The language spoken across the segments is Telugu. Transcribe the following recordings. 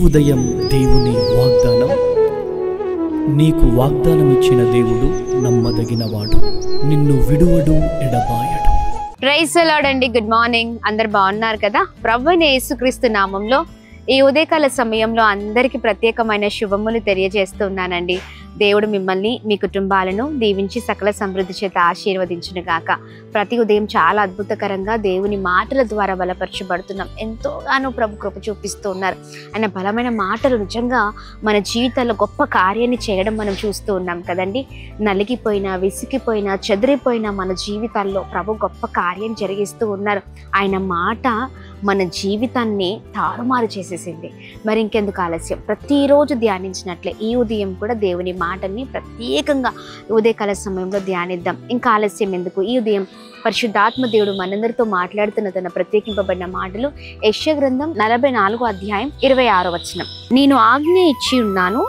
ఉదయం దేవుని వాగ్దానం. నీకు వాగ్దానం ఇచ్చిన దేవుడు నమ్మదగినవాడు, నిన్ను విడువడు, ఎడబాయడు. ప్రైజ్ ది లార్డ్ అండి. Good morning. అందరు బాగున్నారు కదా? ప్రభువైన యేసుక్రీస్తు నామంలో ఈ ఉదయకాల సమయంలో అందరికీ ప్రత్యేకమైన శుభములు తెలియజేస్తున్నానండి. దేవుడు మిమ్మల్ని, మీ కుటుంబాలను దీవించి సకల సమృద్ధి చేత ఆశీర్వదించును గాక. ప్రతి ఉదయం చాలా అద్భుతకరంగా దేవుని మాటల ద్వారా బలపరచబడుతున్నాం. ఎంతోగానో ప్రభు కృప చూపిస్తూ ఉన్నారు. ఆయన బలమైన మాటలు నిజంగా మన జీవితాల్లో గొప్ప కార్యాన్ని చేయడం మనం చూస్తూ ఉన్నాం కదండి. నలిగిపోయినా, విసిగిపోయినా, చెదిరిపోయినా మన జీవితాల్లో ప్రభు గొప్ప కార్యం జరిగిస్తూ ఉన్నారు. ఆయన మాట మన జీవితాన్ని తారుమారు చేసేసింది. మరి ఇంకెందుకు ఆలస్యం? ప్రతిరోజు ధ్యానించినట్లే ఈ ఉదయం కూడా దేవుని మాటల్ని ప్రత్యేకంగా ఉదయకాల సమయంలో ధ్యానిద్దాం. ఇంకా ఆలస్యం ఎందుకు? ఈ ఉదయం పరిశుద్ధాత్మ దేవుడు మనందరితో మాట్లాడుతున్న తన ప్రత్యేకింపబడిన మాటలు యెషయా గ్రంథం 44వ అధ్యాయం 26వ వచనం. నేను ఆజ్ఞ ఇచ్చి ఉన్నాను,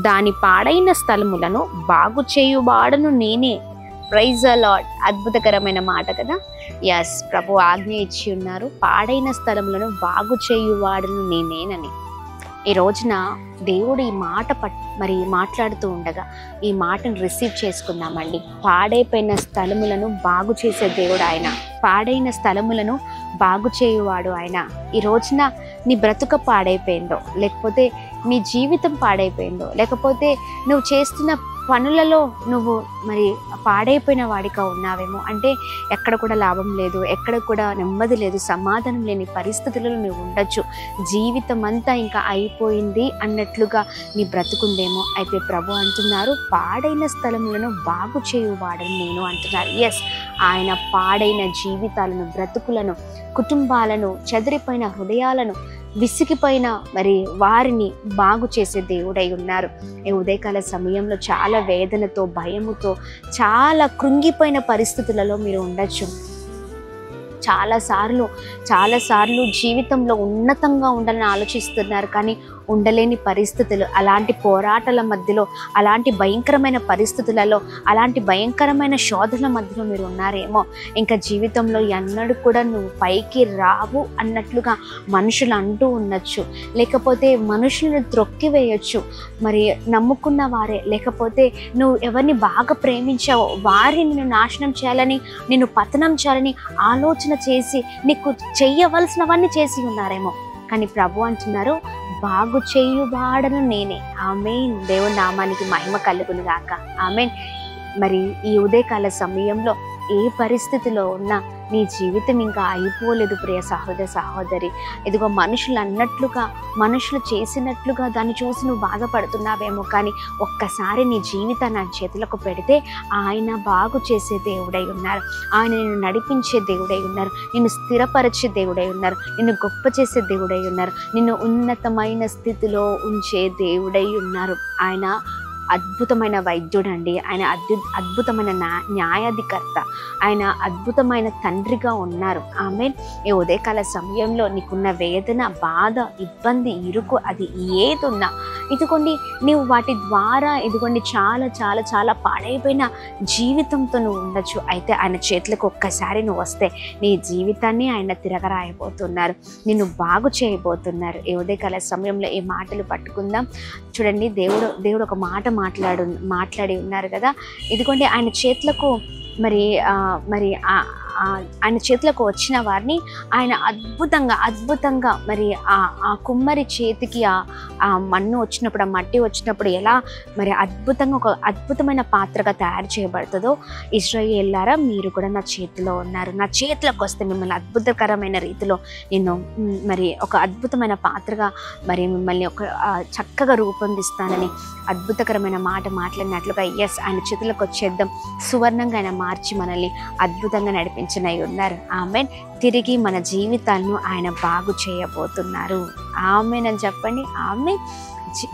దాని పాడైన స్థలములను బాగు చేయువాడను నేనే. Praise the lord. అద్భుతకరమైన మాట కదా. ఎస్, ప్రభు ఆజ్ఞ ఇచ్చి ఉన్నారు, పాడైన స్థలములను బాగు చేయువాడను నేనేనని. ఈ రోజున దేవుడు ఈ మాట మరి మాట్లాడుతూ ఉండగా ఈ మాటను రిసీవ్ చేసుకుందామండి. పాడైపోయిన స్థలములను బాగు చేసే దేవుడు ఆయన. పాడైన స్థలములను బాగు చేయువాడు ఆయన. ఈ రోజున నీ బ్రతుక పాడైపోయిందో, లేకపోతే నీ జీవితం పాడైపోయిందో, లేకపోతే నువ్వు చేస్తున్న పనులలో నువ్వు మరి పాడైపోయిన వాడిగా ఉన్నావేమో. అంటే ఎక్కడ కూడా లాభం లేదు, ఎక్కడ కూడా నెమ్మది లేదు, సమాధానం లేని పరిస్థితులలో నువ్వు ఉండొచ్చు. జీవితం అంతా ఇంకా అయిపోయింది అన్నట్లుగా నీ బ్రతుకుందేమో. అయితే ప్రభు అంటున్నారు, పాడైన స్థలములను బాగు చేయువాడని నేను అంటున్నారు. ఎస్, ఆయన పాడైన జీవితాలను, బ్రతుకులను, కుటుంబాలను, చెదిరిపోయిన హృదయాలను, విసిగిపోయిన మరి వారిని బాగు చేసే దేవుడై ఉన్నారు. ఈ ఉదయకాల సమయంలో చాలా వేదనతో, భయముతో, చాలా కృంగిపోయిన పరిస్థితులలో మీరు ఉండొచ్చు. చాలాసార్లు జీవితంలో ఉన్నతంగా ఉండాలని ఆలోచిస్తున్నారు, కానీ ఉండలేని పరిస్థితులు, అలాంటి పోరాటాల మధ్యలో, అలాంటి భయంకరమైన పరిస్థితులలో, అలాంటి భయంకరమైన శోధనల మధ్యలో మీరు ఉన్నారేమో. ఇంకా జీవితంలో ఎన్నడూ కూడా నువ్వు పైకి రావు అన్నట్లుగా మనుషులు అంటూ ఉండొచ్చు, లేకపోతే మనుషులను త్రొక్కివేయచ్చు. మరి నమ్ముకున్న వారే, లేకపోతే నువ్వు ఎవరిని బాగా ప్రేమించావో వారిని నిన్ను నాశనం చేయాలని, నిన్ను పతనం చేయాలని ఆలోచన చేసి నీకు చెయ్యవలసినవన్నీ చేసి ఉన్నారేమో. కానీ ప్రభు అంటున్నారు, బాగు చేయువాడను నేనే. ఆమేన్. దేవుని నామానికి మహిమ కలుగును గాక. ఆమేన్. మరి ఈ ఉదయకాల సమయంలో ఏ పరిస్థితిలో ఉన్నా నీ జీవితం ఇంకా అయిపోలేదు ప్రియ సహోదర సహోదరి. ఇదిగో మనుషులు అన్నట్లుగా, మనుషులు చేసినట్లుగా దాన్ని చూసి నువ్వు బాధపడుతున్నావేమో. కానీ ఒక్కసారి నీ జీవితాన్ని ఆయన చేతులకు పెడితే ఆయన బాగు చేసే దేవుడై ఉన్నారు. ఆయన నిన్ను నడిపించే దేవుడై ఉన్నారు, నిన్ను స్థిరపరిచే దేవుడై ఉన్నారు, నిన్ను గొప్ప చేసే దేవుడై ఉన్నారు, నిన్ను ఉన్నతమైన స్థితిలో ఉంచే దేవుడై ఉన్నారు. ఆయన అద్భుతమైన వైద్యుడండి. ఆయన అద్భుతమైన న్యాయాధికర్త. ఆయన అద్భుతమైన తండ్రిగా ఉన్నారు. ఆమేన్. ఈ ఉదయకాల సమయంలో నీకున్న వేదన, బాధ, ఇబ్బంది, ఇరుకు అది ఏదున్నా ఇదిగోండి, నీవు వాటి ద్వారా ఇదిగోండి చాలా చాలా చాలా పాడైపోయిన జీవితంతో నువ్వు ఉండొచ్చు. అయితే ఆయన చేతులకు ఒక్కసారి నువ్వు వస్తే నీ జీవితాన్ని ఆయన తిరగరాయబోతున్నారు, నిన్ను బాగు చేయబోతున్నారు. ఈ ఉదయకాల సమయంలో ఈ మాటలు పట్టుకుందాం. చూడండి, దేవుడు ఒక మాట మాట్లాడి ఉన్నారు కదా. ఇదిగోండి, ఆయన చేతులకు మరి ఆయన చేతులకు వచ్చిన వారిని ఆయన అద్భుతంగా మరి ఆ కుమ్మరి చేతికి ఆ మన్ను వచ్చినప్పుడు, ఆ మట్టి వచ్చినప్పుడు ఎలా మరి అద్భుతంగా ఒక అద్భుతమైన పాత్రగా తయారు చేయబడుతుందో, ఇశ్రాయేలులారా మీరు కూడా నా చేతిలో ఉన్నారు, నా చేతులకు వస్తే మిమ్మల్ని అద్భుతకరమైన రీతిలో నేను మరి ఒక అద్భుతమైన పాత్రగా మరి మిమ్మల్ని ఒక చక్కగా రూపొందిస్తానని అద్భుతకరమైన మాట మాట్లాడినట్లుగా ఎస్, ఆయన చేతులకు వచ్చేద్దాం. సువర్ణంగా ఆయన మార్చి మనల్ని అద్భుతంగా నడిపించనై ఉన్నారు. ఆమెన్. తిరిగి మన జీవితాలను ఆయన బాగు చేయబోతున్నారు. ఆమెన్ అని చెప్పండి. ఆమె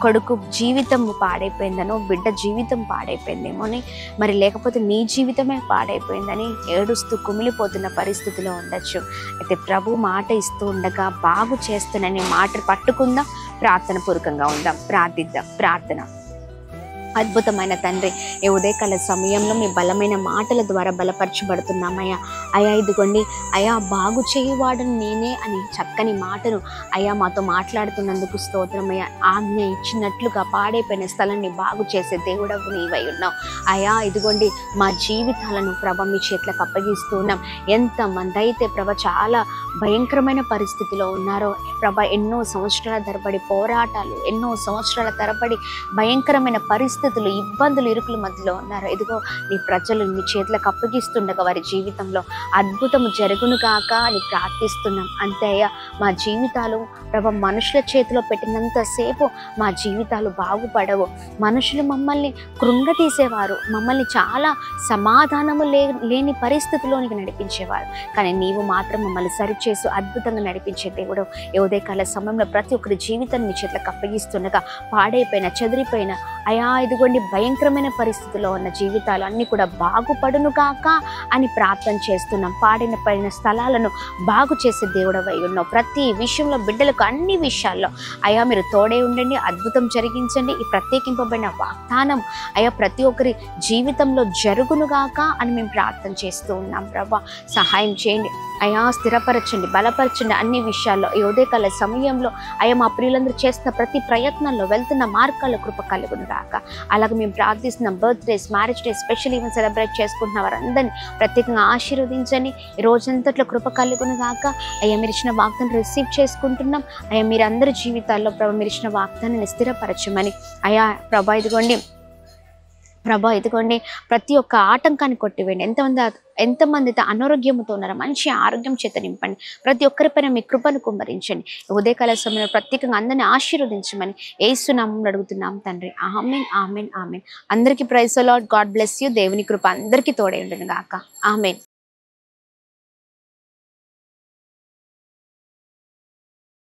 కొడుకు జీవితం పాడైపోయిందనో, బిడ్డ జీవితం పాడైపోయిందేమోని, మరి లేకపోతే నీ జీవితమే పాడైపోయిందని ఏడుస్తూ కుమిలిపోతున్న పరిస్థితిలో ఉండొచ్చు. అయితే ప్రభు మాట ఇస్తూ ఉండగా బాగు చేస్తానని మాట పట్టుకుందాం. ప్రార్థన పూర్వకంగా ఉందాం. ప్రార్థిద్దాం. ప్రార్థన. అద్భుతమైన తండ్రి, ఈ ఉదయకాల సమయంలో మీ బలమైన మాటల ద్వారా బలపరచబడుతున్నామయ్యా. అయ్యా ఇదిగోండి అయ్యా, బాగు చేయువాడను నేనే అని చక్కని మాటను అయ్యా మాతో మాట్లాడుతున్నందుకు స్తోత్రమయ్యా. ఆజ్ఞ ఇచ్చినట్లుగా పాడైపోయిన స్థలాన్ని బాగు చేసే దేవుడవు నీవై ఉన్నావు అయ్యా. ఇదిగోండి మా జీవితాలను ప్రభ మీ చేతులకు అప్పగిస్తూ ఉన్నాం. ఎంతమంది అయితే ప్రభ చాలా భయంకరమైన పరిస్థితిలో ఉన్నారో ప్రభ, ఎన్నో సంవత్సరాల తరబడి పోరాటాలు, ఎన్నో సంవత్సరాల తరబడి భయంకరమైన పరిస్థితులు, ఇబ్బందులు, ఇరుకుల మధ్యలో ఉన్నారు. ఇదిగో నీ ప్రజలు నీ చేతులకు అప్పగిస్తుండగా వారి జీవితంలో అద్భుతము జరుగును కాక అని ప్రార్థిస్తున్నాం. అంతే అయ్యా, మా జీవితాలు ప్రభ మనుషుల చేతిలో పెట్టినంతసేపు మా జీవితాలు బాగుపడవు. మనుషులు మమ్మల్ని కృంగతీసేవారు, మమ్మల్ని చాలా సమాధానము లేని పరిస్థితిలోనికి నడిపించేవారు. కానీ నీవు మాత్రం మమ్మల్ని సరిచేసి అద్భుతంగా నడిపించే దేవుడు. ఈ ఉదయకాల సమయంలో ప్రతి ఒక్కరి జీవితాన్ని నీ చేతులకు అప్పగిస్తుండగా పాడైపోయిన, చెదిరిపోయిన అయా ఇదిగోండి భయంకరమైన పరిస్థితుల్లో ఉన్న జీవితాలు అన్నీ కూడా బాగుపడును కాక అని ప్రార్థన చేస్తున్నాం. పడిన స్థలాలను బాగు చేసే దేవుడవై ఉన్నావు. ప్రతి విషయంలో బిడ్డలకు అన్ని విషయాల్లో అయా మీరు తోడే ఉండండి, అద్భుతం జరిగించండి. ఈ ప్రత్యేకింపబడిన వాగ్దానం అయా ప్రతి ఒక్కరి జీవితంలో జరుగును గాక అని మేము ప్రార్థన చేస్తూ ఉన్నాం. ప్రభా సహాయం చేయండి అయా, స్థిరపరచండి, బలపరచండి అన్ని విషయాల్లో. ఈ ఉదయకాల సమయంలో అయా మా ప్రియులందరూ చేస్తున్న ప్రతి ప్రయత్నంలో వెళ్తున్న మార్గాల్లో కృప కలుగును గాక. అలాగే మేము ప్రార్థిస్తున్నాం birthdays, marriage days, special event celebrate చేసుకుంటున్న వారందరినీ ప్రత్యేకంగా ఆశీర్వదించండి. ఈ రోజంతట్లో కృప కలుగును గాక. అయ్యా మీరు ఇచ్చిన వాగ్దానం రిసీవ్ చేసుకుంటున్నాం. అయ్యా మీరందరి జీవితాల్లో ప్రభా మీరు ఇచ్చిన వాగ్దానాన్ని స్థిరపరచమని అయా ప్రభా ఇదిగోండి ప్రతి ఒక్క ఆటంకాన్ని కొట్టివేయండి. ఎంతమంది అయితే అనారోగ్యంతో ఉన్నారో మంచి ఆరోగ్యం చేత నింపండి. ప్రతి ఒక్కరిపైన మీ కృపను కుమ్మరించండి. ఉదయకాల సమయంలో ప్రత్యేకంగా అందరినీ ఆశీర్వదించమని యేసు నామములో అడుగుతున్నాం తండ్రి. ఆమేన్, ఆమేన్, ఆమేన్. అందరికీ praise the Lord. God bless you. దేవుని కృప అందరికీ తోడై ఉండును గాక. ఆమేన్.